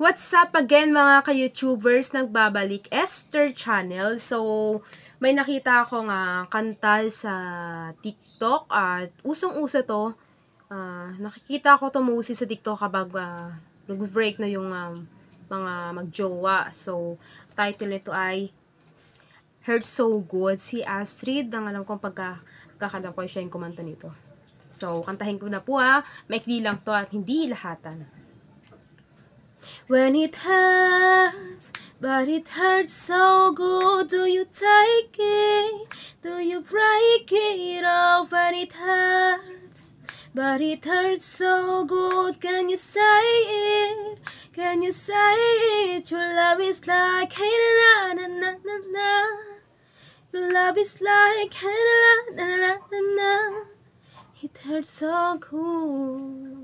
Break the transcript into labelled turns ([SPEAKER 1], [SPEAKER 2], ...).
[SPEAKER 1] What's up again mga ka-YouTubers, nagbabalik Esther Channel. So, may nakita akong kanta sa TikTok at usong-uso to. Nakikita ko to mostly sa TikTok kapag nag-break na yung mga magjowa. So, title nito ay Heard So Good. Si Astrid, ang alam kong pagkakalam ko siya yung kumanta nito. So, kantahin ko na po maikli lang to at hindi lahatan. When it hurts, but it hurts so good, do you take it? Do you break it off when it hurts? But it hurts so good, can you say it? Can you say it? Your love is like hey na na na na na. Your love is like hey na na na na na. It hurts so good.